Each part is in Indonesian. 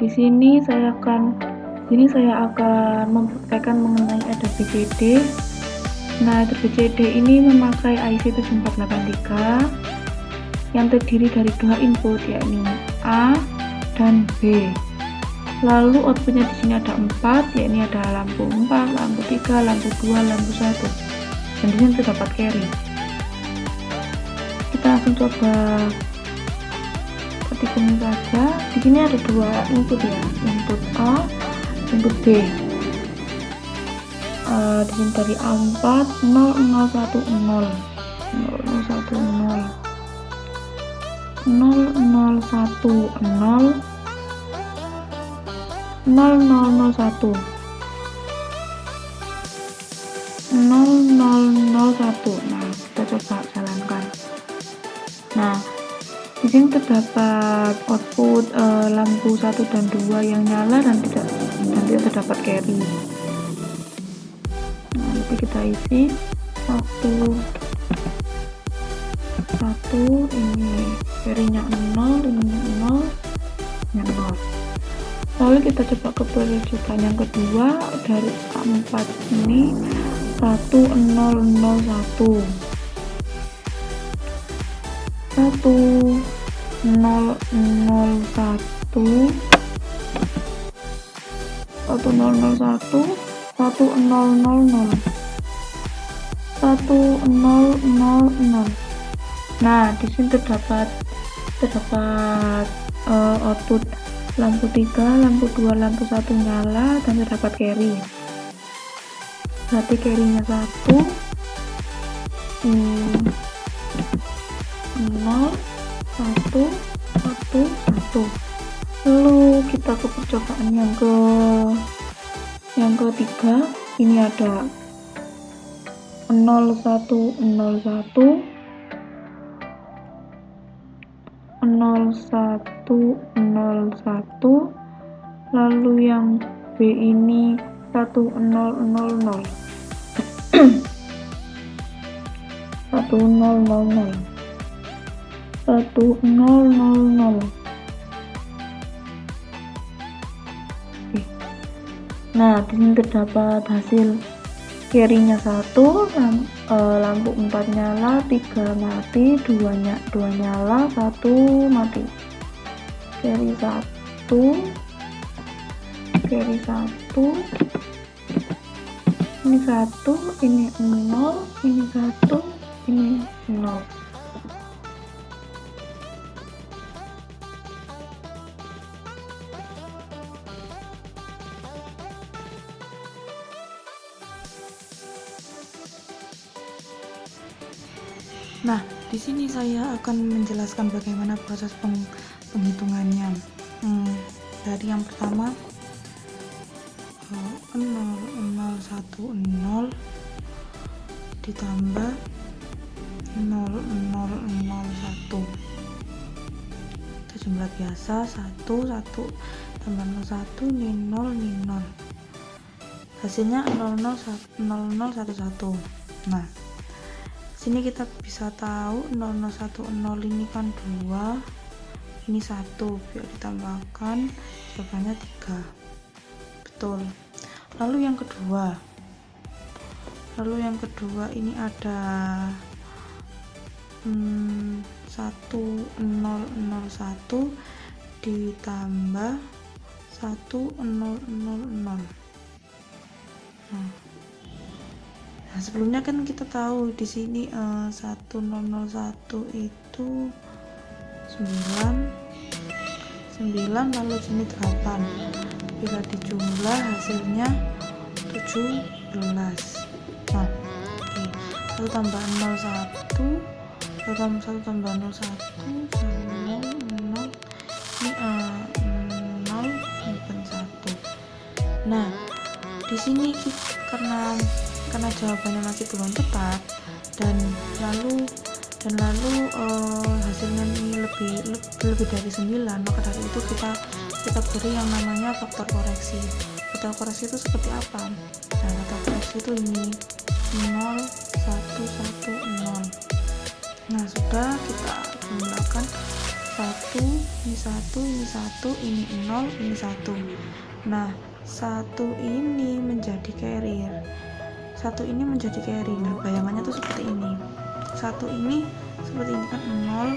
Di sini saya akan mempraktekkan mengenai Eder BCD. Nah, Eder BCD ini memakai IC 7483 yang terdiri dari 2 input, yakni A dan B. Lalu outputnya di sini ada 4, yakni ada lampu 4, lampu 3, lampu 2, lampu 1. Dan di sini terdapat carry. Kita langsung coba ketikkan saja. Di sini ada 2 input ya, input A, input B. Di sini dari A4 0010 0010 Nah, kita coba jalankan. Nah, di sini terdapat output lampu 1 dan 2 yang nyala dan tidak terdapat carry. Nah, nanti kita isi 1 ini carry-nya 0, ini 0, nya 0. Lalu kita coba ke perujukan yang kedua dari A4 ini 1001 1000. Nah, di sini terdapat output lampu 3, lampu 2, lampu 1 nyala dan terdapat carry. Berarti carry-nya 1 0 1 1 1. Lalu kita ke percobaan yang ketiga. Ini ada 0101 0101, lalu yang B ini 1000 1000 1000. Nah, di sini terdapat hasil carry-nya 1, lampu 4 nyala, 3 mati, 2 nyala, 1 mati. Carry 1, ini 1, ini 0, ini 1, ini 0. Nah, di sini saya akan menjelaskan bagaimana proses penghitungannya. Dari yang pertama 0010 ditambah 0001. Itu jumlah biasa 1 tambah 01 ini 0 ini 0. Hasilnya 0011. Nah, sini kita bisa tahu 0010 ini kan 2, ini 1, biar ditambahkan jawabannya 3. Betul. Lalu yang kedua ini ada 1001 ditambah 1000. Nah, sebelumnya kan kita tahu di sini 1001 itu 9 lalu sini 8. Bila dijumlah hasilnya 17. Nah, lalu tambah 01, lalu tambah 1 tambah 01 sama 0 ini 0 bukan 1. Nah, di sini karena jawabannya masih belum tepat dan lalu hasilnya ini lebih dari 9, maka dari itu kita beri yang namanya faktor koreksi. Faktor koreksi itu seperti apa? Nah, faktor koreksi itu ini 0 1 1 0. Nah, sudah kita jumlahkan 1, ini 1, ini 1, ini 0, ini 1. Nah, 1 ini menjadi carrier. 1 ini menjadi carry. Nah, bayangannya tuh seperti ini. 1 ini seperti ini kan 0,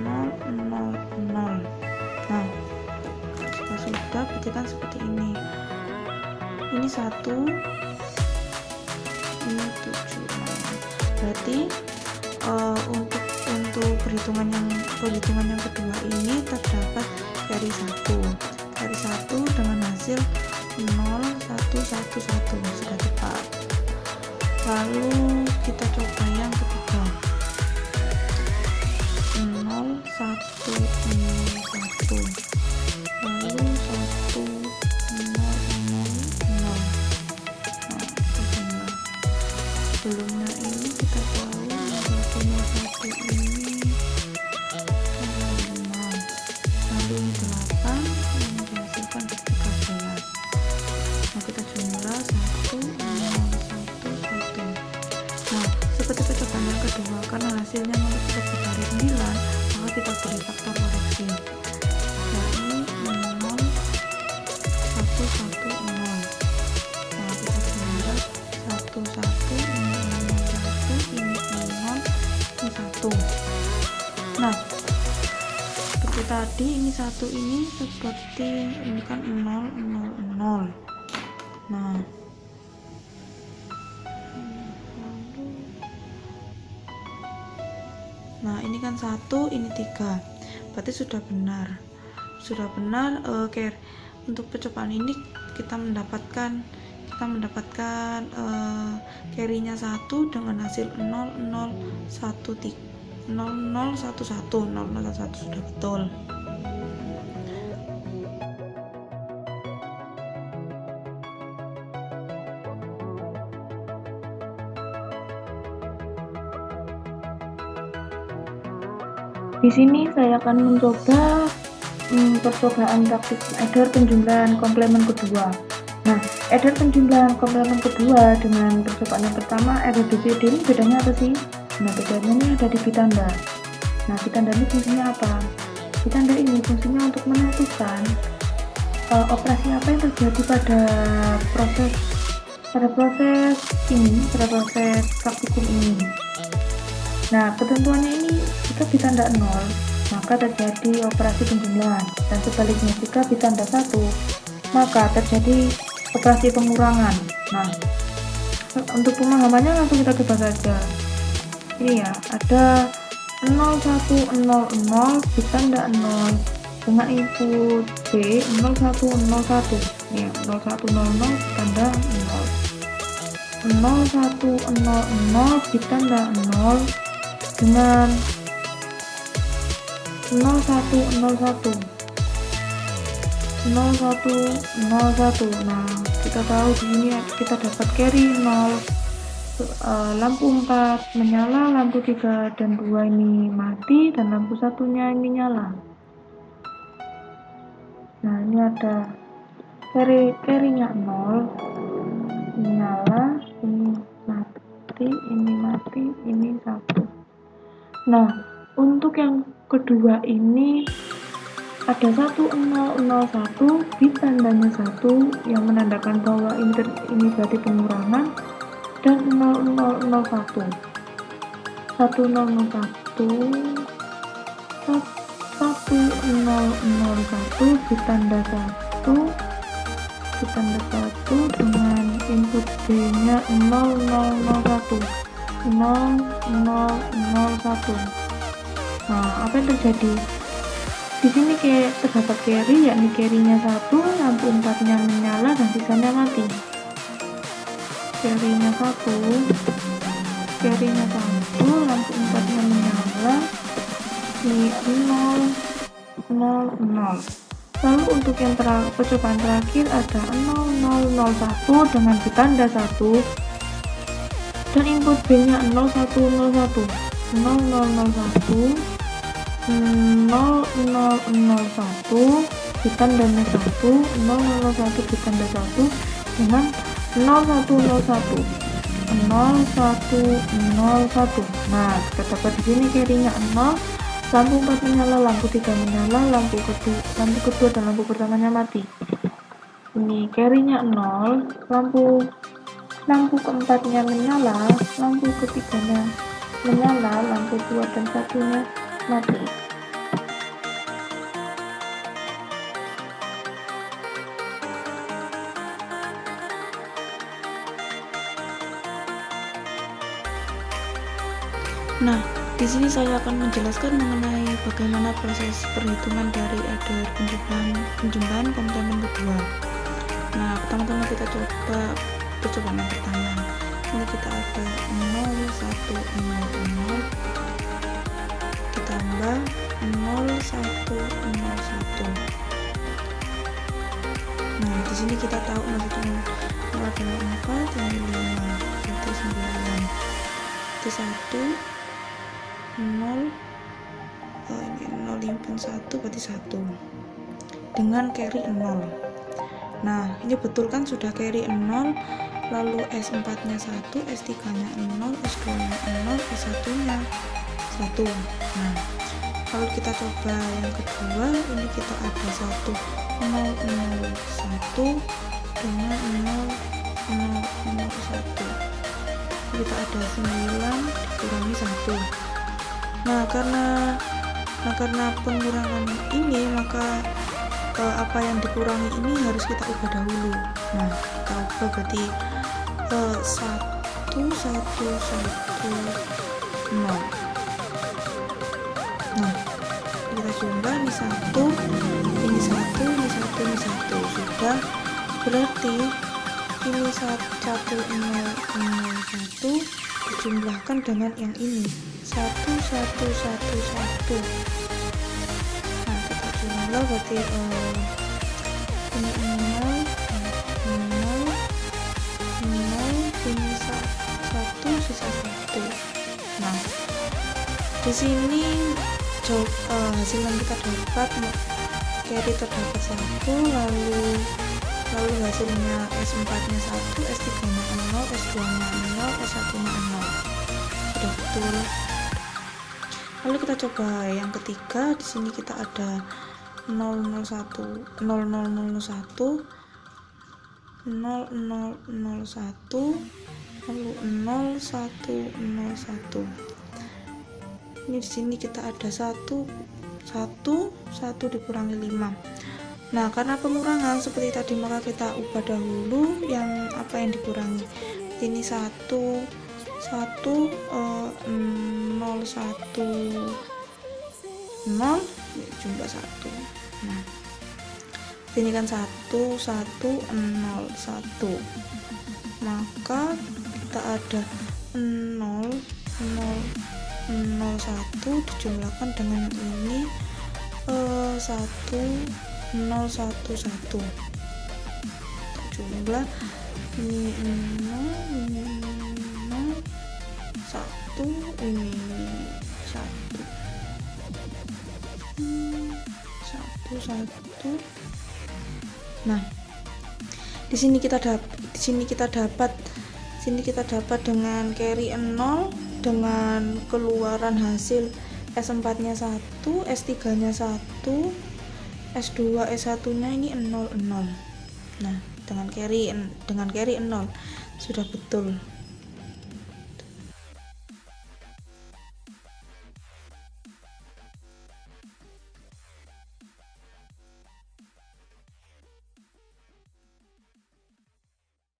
0, 0, 0. Nah, jika sudah berarti kan seperti ini. Ini 1, ini 7. Berarti untuk perhitungan yang kedua ini terdapat carry 1 dengan hasil 0, 1, 1, 1. Sudah tepat. Lalu kita coba yang ketiga. 0, 1, 0, 1. Lalu 1, 0, 0, 0. Nah, beginilah. Sebelumnya ini kita tahu 1, 0, 1 ini 5. Lalu 8 yang dihasilkan 13. Nah, kita jumlah 1, 0, 1, 1. Nah, seperti percobaan yang kedua, karena hasilnya lebih dari 9, maka kita beri faktor koreksi, yakni 0, 1, 1, 0. Nah, kita jumlah 1, 1, ini 0, 1, ini 0, ini 1. Nah, seperti tadi, ini 1 ini seperti ini kan 0, 0, 0. Nah, ini kan 1, ini 3. Berarti sudah benar. Untuk percobaan ini kita mendapatkan carry-nya 1 dengan hasil 0, 0, 1, 3. 0, 0, 1, 1. 0, 0, 1, 1 sudah betul. Di sini saya akan mencoba percobaan praktik adder penjumlahan komplement kedua. Nah, adder penjumlahan komplement kedua dengan percobaan yang pertama adder BCD ini bedanya apa sih? Nah, bedanya ini ada di bitanda. Nah, bitanda ini fungsinya apa? Bitanda ini fungsinya untuk menentukan operasi apa yang terjadi pada proses praktikum ini. Nah, ketentuannya ini jika bitanda 0, maka terjadi operasi penjumlahan, dan sebaliknya jika bitanda 1, maka terjadi operasi pengurangan. Nah, untuk pemahamannya langsung kita coba saja. Ini ya, ada 0, 1, 0, 0 bitanda 0 dengan input B 0, 1, 0, 1. Ya, 0, 1, 0, 0 bitanda 0. 0, 1, 0, 0 bitanda 0 dengan 0, 1, 0, 1. 0, 1, 0, 1. Nah, kita tahu di sini kita dapat carry 0. Lampu 4 menyala, lampu 3 dan 2 ini mati, dan lampu satunya ini nyala. Nah, ini ada carry-nya 0, ini nyala, ini mati, ini 1. Nah, untuk yang kedua ini ada 1, 0, 0, 1 bitandanya 1 yang menandakan bahwa ini berarti pengurangan, dan 0, 0, 0, 1. 1, 0, 0, 1 1, 0, 0, 1 bitanda 1 dengan input B nya 0, 0, 0, 1. 0, 0, 0, 1. Nah, apa yang terjadi? Di sini terdapat carry, yakni carry-nya 1, lampu 4-nya menyala dan sisanya mati. Carry-nya 1, lampu 4-nya menyala, ini 0, 0, 0. Lalu untuk yang percobaan terakhir ada 0, 0, 0, 1 dengan bitanda 1 dan input B-nya 0, 1, 0, 1. 0, 0, 0, 1 0, 0, 0, 1 bitandanya 1, 0, 0, 1 bitanda 1 dengan 0, 1, 0, 1. 0, 1, 0, 1. Nah, kita dapat di sini carry-nya 0, Lampu 4 menyala, lampu 3 menyala, lampu kedua dan lampu pertamanya mati. Ini carry-nya 0, lampu keempatnya menyala, lampu ketiganya menyala, lampu 2 dan 1-nya mati. Nah, di sini saya akan menjelaskan mengenai bagaimana proses perhitungan dari adder penjumlahan komponen kedua. Nah, pertama-tama kita coba percobaan yang pertama. Ini kita ada 0, 1, 0, 0 ditambah 0, 1, 0, 1. Nah, di sini kita tahu 0 adalah 4, ini 5, berarti 9. Itu 1 0 ini 0 nyimpen 1 berarti 1 dengan carry 0. Nah, ini betul kan sudah carry 0, lalu S4 nya 1, S3 nya 0, S2 nya 0, S1 nya 1. Nah, kalau kita coba yang kedua, ini kita ada 1 0 0 1 dengan 0 0 0 1. Kita ada 9 dikurangi 1. Nah, karena pengurangan ini, maka apa yang dikurangi ini harus kita ubah dahulu. Nah, kita ubah berarti 1 1 1 0. Nah, kita coba ini 1, ini 1, ini 1, ini 1. Sudah, berarti ini 1 0 0 1 dijumlahkan dengan yang ini 1 1 1 1. Nah, kita jumlah berarti ini 0 0 0, ini 1 sisa 1. Nah, di sini hasil yang kita dapat carry terdapat 1, lalu hasilnya S4 nya 1, S3 nya 0, S2 nya 0, S1 nya 0. Sudah betul. Lalu kita coba yang ketiga. Di sini kita ada 001 0001 0001 lalu 0101. Ini di sini kita ada 1 dikurangi 5. Nah, karena pengurangan seperti tadi, maka kita ubah dahulu yang apa yang dikurangi. Ini 1 1 0 1 0 jumlah 1. Nah, ini kan 1 1 0 1, maka kita ada 0 0 0 1 dijumlahkan dengan ini 1 0 1 1. Kita jumlah ini 0 ini 0 1, ini 1 1. Nah, di sini kita dapat dengan carry 0, dengan keluaran hasil S4 nya 1, S3 nya 1, S2 S1 nya ini 0 0. Nah, dengan carry 0 sudah betul.